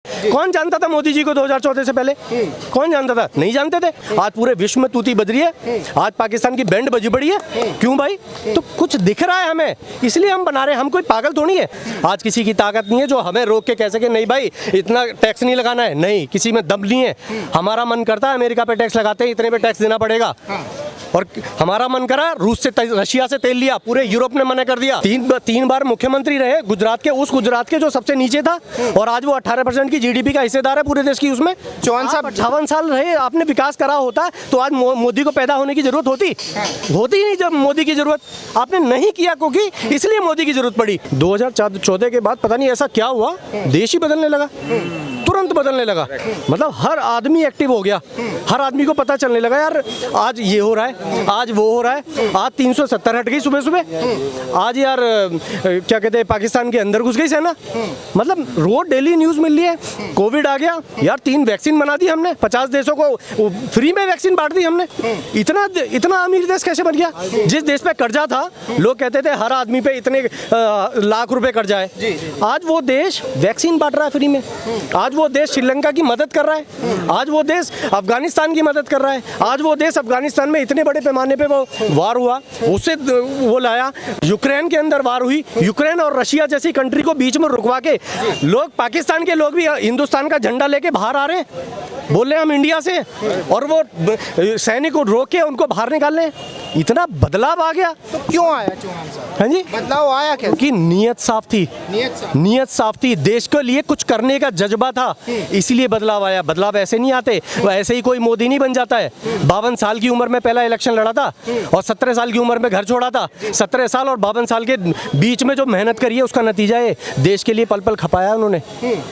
कौन जानता था मोदी जी को 2014 से पहले? कौन जानता था? नहीं जानते थे। आज पूरे विश्व में तूती बज रही है, आज पाकिस्तान की बैंड बजी पड़ी है। क्यों भाई? तो कुछ दिख रहा है हमें, इसलिए हम बना रहे हैं। हम कोई पागल थोड़ी है। आज किसी की ताकत नहीं है जो हमें रोक के कह सके नहीं भाई इतना टैक्स नहीं लगाना है। नहीं, किसी में दम नहीं है। हमारा मन करता है अमेरिका पे टैक्स लगाते हैं, इतने पे टैक्स देना पड़ेगा। और हमारा मन करा रूस से रशिया से तेल लिया, पूरे यूरोप ने मना कर दिया। तीन बार मुख्यमंत्री रहे गुजरात के, उस गुजरात के जो सबसे नीचे था, और आज वो 18% की जीडीपी का हिस्सेदार है पूरे देश की। उसमें 58 साल रहे, आपने विकास करा होता तो आज मोदी को पैदा होने की जरूरत होती नहीं। जब मोदी की जरूरत आपने नहीं किया क्योंकि इसलिए मोदी की जरूरत पड़ी। 2014 के बाद पता नहीं ऐसा क्या हुआ, देश ही बदलने लगा, तुरंत बदलने लगा। मतलब हर आदमी एक्टिव हो गया, हर आदमी को पता चलने लगा यार आज ये हो रहा है, आज वो हो रहा है। आज 370 हट गई सुबह सुबह। आज यार क्या कहते हैं पाकिस्तान के अंदर घुस गई सेना। मतलब रोज डेली न्यूज़ मिल रही है। कोविड आ गया यार, 3 वैक्सीन बना दी हमने, 50 देशों को फ्री में वैक्सीन बांट दी हमने। इतना अमीर देश कैसे बन गया? जिस देश पे कर्जा था, लोग कहते थे हर आदमी पे इतने लाख रुपए कर्जा है, आज वो देश वैक्सीन बांट रहा है फ्री में। आज वो देश श्रीलंका की मदद कर रहा है, आज वो देश अफगानिस्तान की मदद कर रहा है। आज वो देश अफगानिस्तान में इतने बड़े पैमाने पे वो वार हुआ, उससे वो लाया। यूक्रेन के अंदर वार हुई, यूक्रेन और रशिया जैसी कंट्री को बीच में रुकवा के लोग, पाकिस्तान के लोग भी हिंदुस्तान का झंडा लेके बाहर आ रहे हैं, बोल रहे हैं हम इंडिया से, और वो सैनिक को रोक के उनको बाहर निकाल रहे हैं। इतना बदलाव आ गया। तो क्यों आया चौहान साहब? हाँ जी, बदलाव आया क्या? क्योंकि नीयत साफ थी। नीयत साफ थी, देश के लिए कुछ करने का जज्बा था, इसलिए बदलाव आया। बदलाव ऐसे नहीं आते, ऐसे ही कोई मोदी नहीं बन जाता है। 52 साल की उम्र में पहला इलेक्शन लड़ा था और 17 साल की उम्र में घर छोड़ा था। 17 साल और 52 साल के बीच में जो मेहनत करी है उसका नतीजा है, देश के लिए पल पल खपाया उन्होंने।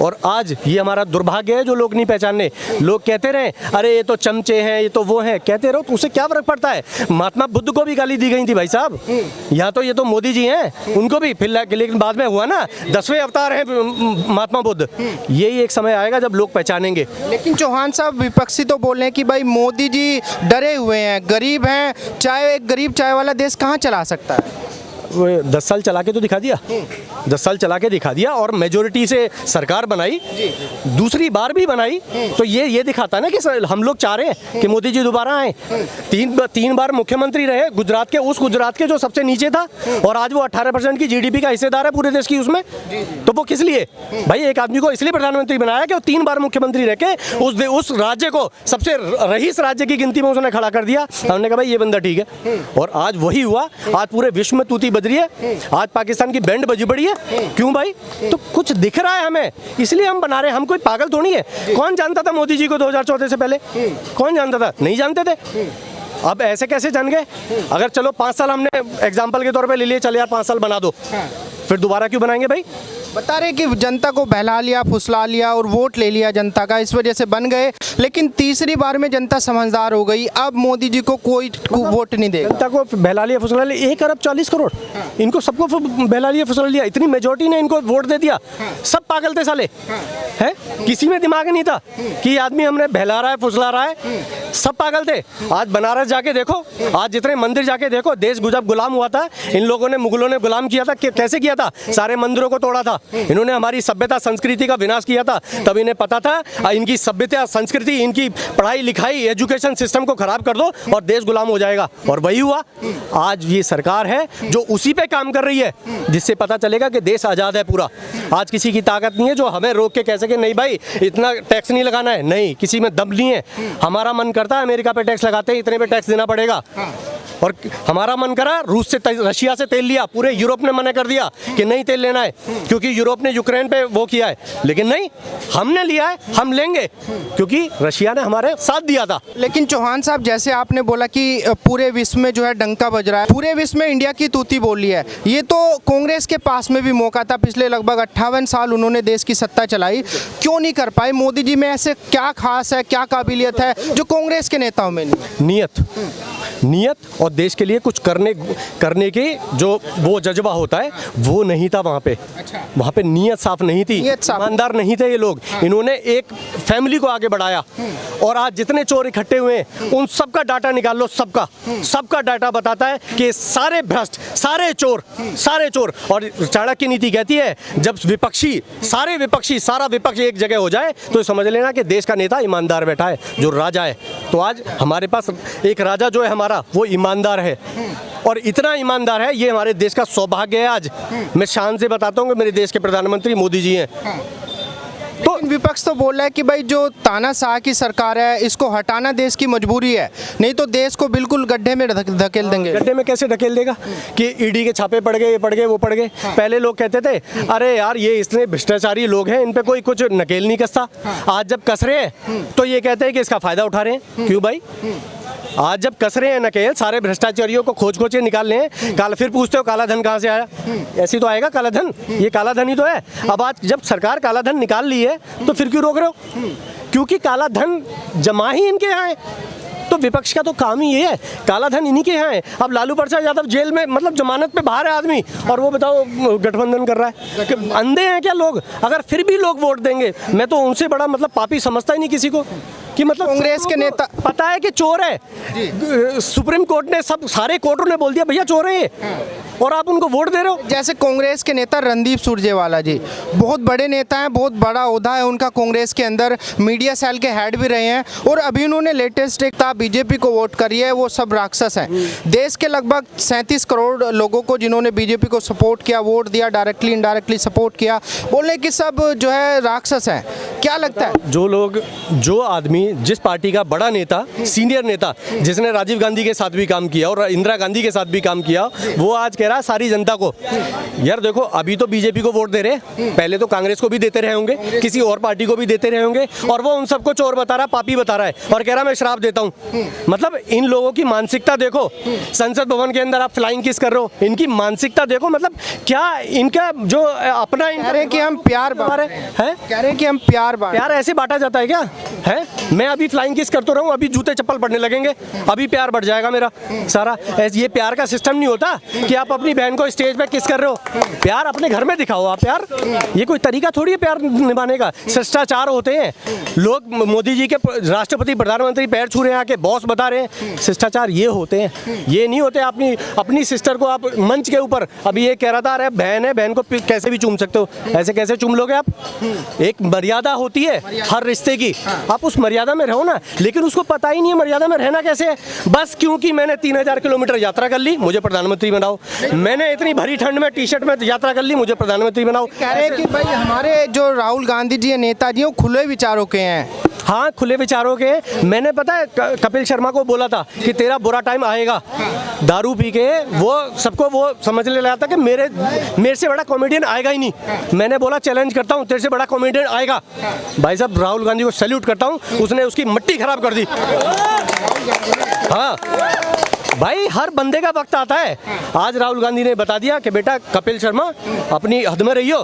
और आज ये हमारा दुर्भाग्य है जो लोग नहीं पहचानने। लोग कहते रहे अरे ये तो चमचे हैं, ये तो वो हैं, कहते रहो, तो उससे क्या फर्क पड़ता है? महात्मा बुद्ध को भी गाली दी गई थी भाई साहब। यहाँ तो ये तो मोदी जी हैं, उनको भी फिर, लेकिन बाद में हुआ ना 10वें अवतार हैं महात्मा बुद्ध। यही एक समय आएगा जब लोग पहचानेंगे। लेकिन चौहान साहब विपक्षी तो बोल रहे हैं कि भाई मोदी जी डरे हुए हैं, गरीब हैं, चाहे एक गरीब चाय वाला देश कहाँ चला सकता है? 10 साल चला के तो दिखा दिया, 10 साल चला के दिखा दिया, और मेजोरिटी से सरकार बनाई, दूसरी बार भी बनाई। तो ये दिखाता है ना कि हम लोग चाह रहे हैं कि मोदी जी दोबारा आए। तीन बार मुख्यमंत्री रहे गुजरात के, उस गुजरात के जो सबसे नीचे था, और आज वो 18% की जीडीपी का हिस्सेदार है पूरे देश की। उसमें तो वो किस लिए भाई? एक आदमी को इसलिए प्रधानमंत्री बनाया कि वो 3 बार मुख्यमंत्री रह के उस राज्य को सबसे रईस राज्य की गिनती में उसने खड़ा कर दिया। हमने कहा भाई ये बंदा ठीक है, और आज वही हुआ। आज पूरे विश्व में तूती बज रही है, आज पाकिस्तान की बैंड बजी पड़ी है। क्यों भाई? तो कुछ दिख रहा है हमें, इसलिए हम बना रहे हैं। हम कोई पागल थोड़ी है। कौन जानता था मोदी जी को 2014 से पहले? कौन जानता था? नहीं जानते थे। अब ऐसे कैसे जान गए? अगर चलो 5 साल हमने एग्जाम्पल के तौर पे ले लिए, चले यार 5 साल बना दो, फिर दोबारा क्यों बनाएंगे भाई? बता रहे कि जनता को बहला लिया, फुसला लिया और वोट ले लिया जनता का, इस वजह से बन गए। लेकिन तीसरी बार में जनता समझदार हो गई, अब मोदी जी को कोई वोट नहीं देगा। जनता को बहला लिया, फुसला लिया। 1 अरब 40 करोड़ इनको सबको बहला लिया, फुसला लिया। इतनी मेजोरिटी ने इनको वोट दे दिया। सब पागल थे साले, है? किसी में दिमाग नहीं था कि आदमी हमने बहला रहा है, फुसला रहा है। सब पागल थे। आज बनारस जाके देखो, आज जितने मंदिर जाके देखो, देश जब गुलाम हुआ था, इन लोगों ने, मुगलों ने गुलाम किया था, कैसे किया था? सारे मंदिरों को तोड़ा था इन्होंने, हमारी सभ्यता संस्कृति का विनाश किया था। तब इन्हें पता था इनकी सभ्यता संस्कृति, इनकी पढ़ाई लिखाई, एजुकेशन सिस्टम को खराब कर दो और देश गुलाम हो जाएगा। और वही हुआ। आज ये सरकार है जो उसी पे काम कर रही है, जिससे पता चलेगा कि देश आज़ाद है पूरा। आज किसी की ताकत नहीं है जो हमें रोक के कह सके नहीं भाई इतना टैक्स नहीं लगाना है। नहीं, किसी में दम नहीं है। हमारा मन करता है अमेरिका पे टैक्स लगाते हैं, इतने पे टैक्स देना पड़ेगा। और हमारा मन करा रूस से रशिया से तेल लिया, पूरे यूरोप ने मना कर दिया कि नहीं तेल लेना है, क्योंकि यूरोप ने यूक्रेन पे वो किया है। लेकिन नहीं, हमने लिया है, हम लेंगे, क्योंकि रशिया ने हमारे साथ दिया था। लेकिन चौहान साहब, जैसे आपने बोला कि पूरे विश्व में जो है डंका बज रहा है, पूरे विश्व में इंडिया की तूती बोली है, ये तो कांग्रेस के पास में भी मौका था। पिछले लगभग 58 साल उन्होंने देश की सत्ता चलाई, क्यों नहीं कर पाए? मोदी जी में ऐसे क्या खास है, क्या काबिलियत है जो कांग्रेस के नेताओं में नहीं? नियत नियत और देश के लिए कुछ करने के जो वो जज्बा होता है वो नहीं था वहाँ पे। वहाँ पे नियत साफ नहीं थी, ईमानदार नहीं थे ये लोग। इन्होंने एक फैमिली को आगे बढ़ाया और आज जितने चोर इकट्ठे हुए हैं उन सबका डाटा निकाल लो, सबका डाटा बताता है कि सारे भ्रष्ट, सारे चोर। और चाणक्य नीति कहती है जब सारा विपक्ष एक जगह हो जाए तो समझ लेना कि देश का नेता ईमानदार बैठा है, जो राजा है। तो आज हमारे पास एक राजा जो है हमारा, वो ईमानदार है और इतना ईमानदार है, ये हमारे देश का सौभाग्य है। आज मैं शान से बताता हूँ कि मेरे देश के प्रधानमंत्री मोदी जी हैं। तो विपक्ष तो बोल रहा है कि भाई जो तानाशाह की सरकार है इसको हटाना देश की मजबूरी है, नहीं तो देश को बिल्कुल गड्ढे में धकेल देंगे। गड्ढे में कैसे धकेल देगा कि ईडी के छापे पड़ गए, ये पड़ गए, वो पड़ गए। पहले लोग कहते थे अरे यार ये इतने भ्रष्टाचारी लोग हैं, इन पे कोई कुछ नकेल नहीं कसता। आज जब कस रहे हैं तो ये कहते हैं कि इसका फायदा उठा रहे हैं। क्यों भाई? आज जब कस रहे हैं नकेल, सारे भ्रष्टाचारियों को खोज के निकाल लें, कल फिर पूछते हो काला धन कहाँ से आया? ऐसी तो आएगा काला धन, ये काला धन ही तो है। अब आज जब सरकार काला धन निकाल ली है तो फिर क्यों रोक रहे हो? क्योंकि काला धन जमा ही इनके यहाँ है। तो विपक्ष का तो काम ही ये है, काला धन इन्हीं के यहाँ है। अब लालू प्रसाद यादव जेल में, मतलब जमानत पे बाहर है आदमी, और वो बताओ गठबंधन कर रहा है। अंधे हैं क्या लोग? अगर फिर भी लोग वोट देंगे, मैं तो उनसे बड़ा मतलब पापी समझता ही नहीं किसी को। कि मतलब कांग्रेस के नेता पता है कि चोर है, सुप्रीम कोर्ट ने सारे कोर्टों ने बोल दिया भैया चोर है ये, और आप उनको वोट दे रहे हो। जैसे कांग्रेस के नेता रणदीप सुरजेवाला जी बहुत बड़े नेता हैं, बहुत बड़ा ओहदा है उनका कांग्रेस के अंदर, मीडिया सेल के हेड भी रहे हैं, और अभी उन्होंने लेटेस्ट एक था बीजेपी को वोट करी है, वो सब राक्षस हैं। देश के लगभग 37 करोड़ लोगों को जिन्होंने बीजेपी को सपोर्ट किया, वोट दिया, डायरेक्टली इनडायरेक्टली सपोर्ट किया, बोले कि सब जो है राक्षस हैं। क्या लगता है जो आदमी, जिस पार्टी का बड़ा नेता, सीनियर नेता, जिसने राजीव गांधी के साथ भी काम किया और इंदिरा गांधी के साथ भी काम किया, वो आज कह रहा है सारी जनता को यार देखो अभी तो बीजेपी को वोट दे रहे, पहले तो कांग्रेस को भी देते रहे होंगे, किसी और पार्टी को भी देते रहे होंगे, और वो उन सबको चोर बता रहा, पापी बता रहा है, और कह रहा मैं श्राप देता हूँ। मतलब इन लोगों की मानसिकता देखो, संसद भवन के अंदर आप फ्लाइंग किस कर रहे हो, इनकी मानसिकता देखो। मतलब क्या इनका जो अपना कह रहे हैं कि हम प्यार बांट रहे हैं, कह रहे हैं कि हम प्यार ऐसे बांटा जाता है क्या? है मैं अभी फ्लाइंग किस करता रहूं, अभी जूते चप्पल पड़ने लगेंगे, अभी प्यार बढ़ जाएगा मेरा सारा। ये प्यार का सिस्टम नहीं होता कि आप अपनी बहन को स्टेज पे किस कर रहे हो। प्यार अपने घर में दिखाओ आप यार, ये कोई तरीका थोड़ी है प्यार निभाने का। शिष्टाचार होते हैं लोग, मोदी जी के राष्ट्रपति प्रधानमंत्री पैर छू रहे हैं, आके बॉस बता रहे हैं, शिष्टाचार ये होते हैं, ये नहीं होते। अपनी सिस्टर को आप मंच के ऊपर, अभी ये कह रहा था अरे बहन है, बहन को कैसे भी चूम सकते हो, ऐसे कैसे चूम लोगे आप? एक मर्यादा होती है हर रिश्ते की, आप उस मर्यादा में रहो ना। लेकिन उसको पता ही नहीं है मर्यादा में रहना कैसे है। बस क्योंकि मैंने 3000 किलोमीटर यात्रा कर ली, मुझे प्रधानमंत्री बनाओ। मैंने इतनी भरी ठंड में टी-शर्ट में यात्रा कर ली, मुझे प्रधानमंत्री बनाओ। कह रहे हैं कि भाई हमारे जो राहुल गांधी जी नेता जी, वो खुले विचारों के हैं। हाँ, खुले विचारों के। मैंने पता है कपिल शर्मा को बोला था कि तेरा बुरा टाइम आएगा। दारू पी के वो सबको वो समझने लगा था कि मेरे से बड़ा कॉमेडियन आएगा ही नहीं। मैंने बोला चैलेंज करता हूँ, तेरे से बड़ा कॉमेडियन आएगा। भाई साहब राहुल गांधी को सैल्यूट करता हूँ, उसने उसकी मिट्टी खराब कर दी। हाँ भाई, हर बंदे का वक्त आता है। आज राहुल गांधी ने बता दिया कि बेटा कपिल शर्मा अपनी हद में रहियो,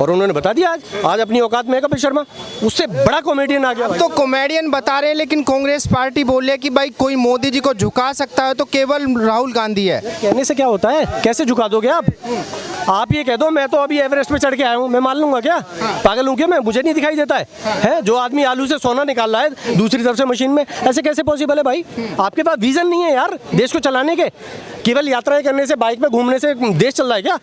और उन्होंने बता दिया आज अपनी औकात में है कपिल शर्मा। उससे बड़ा कॉमेडियन आ गया। तो कॉमेडियन बता रहे हैं, लेकिन कांग्रेस पार्टी बोल रही है कि भाई कोई मोदी जी को झुका सकता है तो केवल राहुल गांधी है। कहने से क्या होता है, कैसे झुका दोगे आप ये कह दो मैं तो अभी एवरेस्ट पे चढ़ के आया हूँ, मैं मान लूंगा क्या? पागल हूँ क्या मैं? मुझे नहीं दिखाई देता है जो आदमी आलू से सोना निकाल रहा है दूसरी तरफ से मशीन में, ऐसे कैसे पॉसिबल है भाई? आपके पास विजन नहीं है यार देश को चलाने के। केवल यात्राएं करने से, बाइक पे घूमने से देश चल रहा है क्या?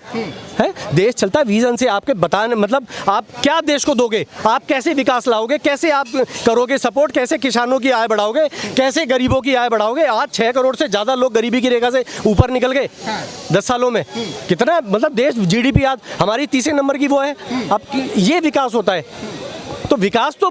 है देश चलता है विजन से। आपके बताने मतलब आप क्या देश को दोगे, आप कैसे विकास लाओगे, कैसे आप करोगे सपोर्ट, कैसे किसानों की आय बढ़ाओगे, कैसे गरीबों की आय बढ़ाओगे। आज 6 करोड़ से ज्यादा लोग गरीबी की रेखा से ऊपर निकल गए 10 सालों में। कितना मतलब देश जीडीपी आज हमारी तीसरे नंबर की वो है। अब ये विकास होता है तो विकास तो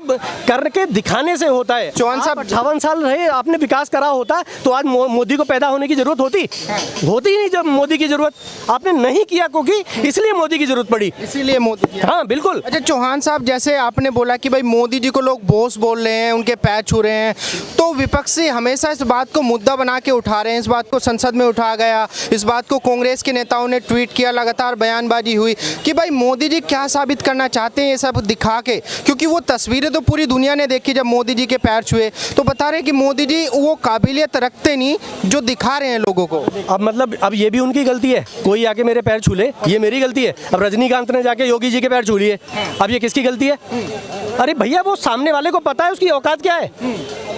करके दिखाने से होता है। चौहान साहब 58 साल रहे, आपने विकास करा होता तो आज मोदी को पैदा होने की जरूरत होती ही नहीं। जब मोदी की जरूरत आपने नहीं किया क्योंकि इसलिए मोदी की जरूरत पड़ी, इसीलिए मोदी। हाँ बिल्कुल। अच्छा चौहान साहब, जैसे आपने बोला कि भाई मोदी जी को लोग बॉस बोल रहे हैं, उनके पैर छू रहे हैं, तो विपक्षी हमेशा इस बात को मुद्दा बना के उठा रहे हैं। इस बात को संसद में उठाया गया, इस बात को कांग्रेस के नेताओं ने ट्वीट किया, लगातार बयानबाजी हुई कि भाई मोदी जी क्या साबित करना चाहते हैं ये सब दिखा के, क्योंकि क्योंकि वो तस्वीरें तो पूरी दुनिया ने देखी जब मोदी जी के पैर छुए, तो बता रहे हैं कि मोदी जी वो काबिलियत रखते नहीं जो दिखा रहे हैं लोगों को। अब मतलब अब ये भी उनकी गलती है, कोई आके मेरे पैर छू ले, ये मेरी गलती है। अब रजनीकांत ने जाके योगी जी के पैर छू लिए, अब ये किसकी गलती है? अरे भैया वो सामने वाले को पता है उसकी औकात क्या है,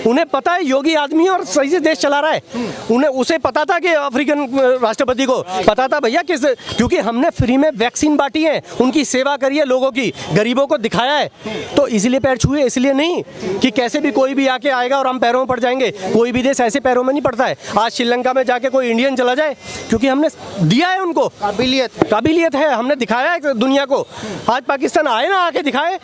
उन्हें पता है योगी आदमी है और सही से देश चला रहा है। उन्हें उसे पता था कि अफ्रीकन राष्ट्रपति को पता था भैया किस, क्योंकि हमने फ्री में वैक्सीन बांटी है, उनकी सेवा करी है लोगों की, गरीबों को दिखाया है, तो इसलिए पैर छुए, इसलिए नहीं कि कैसे भी कोई भी आके आएगा और हम पैरों में पड़ जाएंगे। कोई भी देश ऐसे पैरों में नहीं पड़ता है। आज श्रीलंका में जाके कोई इंडियन चला जाए क्योंकि हमने दिया है उनको काबिलियत है, हमने दिखाया है दुनिया को। आज पाकिस्तान आए ना, आके दिखाए।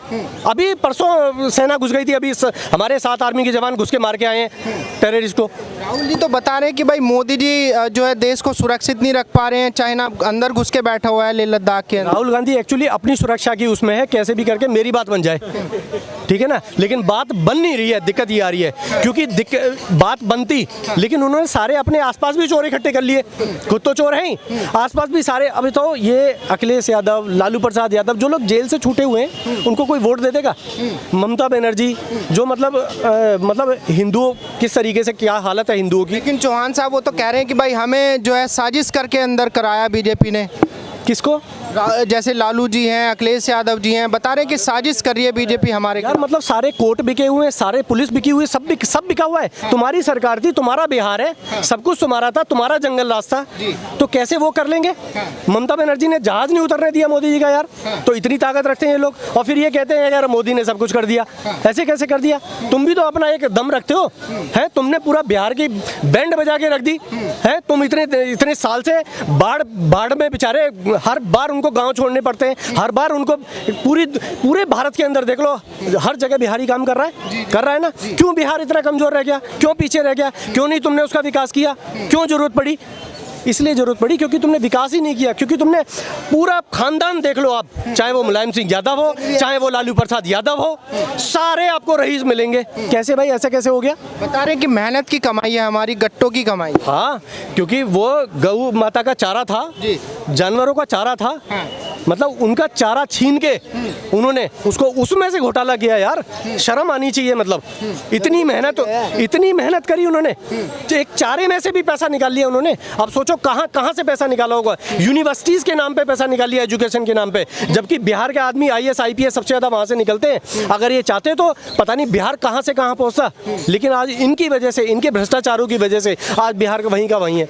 अभी परसों सेना घुस गई थी, अभी हमारे 7 आर्मी के जवान घुस के मार के आए हैं टेररिस्ट को। राहुल जी तो बता रहे हैं कि भाई मोदी जी जो है देश को सुरक्षित नहीं रख पा रहे हैं, चाइना अंदर घुस के बैठा हुआ है लेह लद्दाख के अंदर। राहुल गांधी एक्चुअली अपनी सुरक्षा की उसमें है, कैसे भी करके मेरी बात बन जाए, ठीक है ना, लेकिन बात बन नहीं रही है, दिक्कत ये आ रही है। क्योंकि बात बनती, लेकिन उन्होंने सारे अपने आसपास भी चोर इकट्ठे कर लिए, खुद तो चोर हैं ही, आसपास भी सारे। अभी तो ये अखिलेश यादव, लालू प्रसाद यादव, जो लोग जेल से छूटे हुए हैं, उनको कोई वोट दे देगा? ममता बनर्जी जो मतलब हिंदुओं किस तरीके से क्या हालत है हिंदुओं की। लेकिन चौहान साहब वो तो कह रहे हैं कि भाई हमें जो है साजिश करके अंदर कराया बीजेपी ने। किसको? जैसे लालू जी हैं, अखिलेश यादव जी हैं, बता रहे हैं कि साजिश कर रही है बीजेपी हमारे। यार मतलब सारे कोर्ट बिके हुए हैं, सारे पुलिस बिकी हुई है, सब बिका हुआ है। तुम्हारी सरकार थी, तुम्हारा बिहार है, सब कुछ तुम्हारा था, तुम्हारा जंगल राज था, तो कैसे वो कर लेंगे? ममता बनर्जी ने जहाज नहीं उतरने दिया मोदी जी का यार, तो इतनी ताकत रखते हैं ये लोग, और फिर ये कहते हैं यार मोदी ने सब कुछ कर दिया। ऐसे कैसे कर दिया? तुम भी तो अपना एक दम रखते हो, है? तुमने पूरा बिहार की बैंड बजा के रख दी है। तुम इतने साल से बाढ़ में बेचारे हर बार उनको गांव छोड़ने पड़ते हैं, हर बार उनको पूरे भारत के अंदर देख लो, हर जगह बिहारी काम कर रहा है ना। क्यों बिहार इतना कमजोर रह गया? क्यों पीछे रह गया? क्यों नहीं तुमने उसका विकास किया? क्यों जरूरत पड़ी? इसलिए जरूरत पड़ी क्योंकि तुमने विकास ही नहीं किया, क्योंकि तुमने पूरा खानदान देख लो आप, चाहे वो मुलायम सिंह यादव हो, चाहे वो लालू प्रसाद यादव हो, सारे आपको रईस मिलेंगे। कैसे भाई, ऐसा कैसे हो गया? बता रहे हैं कि मेहनत की कमाई है हमारी, गट्टों की कमाई। हाँ, क्योंकि वो गऊ माता का चारा था, जानवरों का चारा था, मतलब उनका चारा छीन के उन्होंने उसको उसमें से घोटाला किया यार। शर्म आनी चाहिए, मतलब इतनी मेहनत करी उन्होंने, तो एक चारे में से भी पैसा निकाल लिया उन्होंने। अब सोचो कहाँ से पैसा निकाला होगा? यूनिवर्सिटीज के नाम पे पैसा निकाल लिया, एजुकेशन के नाम पे, जबकि बिहार के आदमी IAS IPS सबसे ज्यादा वहां से निकलते हैं। अगर ये चाहते तो पता नहीं बिहार कहाँ से कहाँ पहुंचता, लेकिन आज इनकी वजह से, इनके भ्रष्टाचारों की वजह से आज बिहार का वहीं है।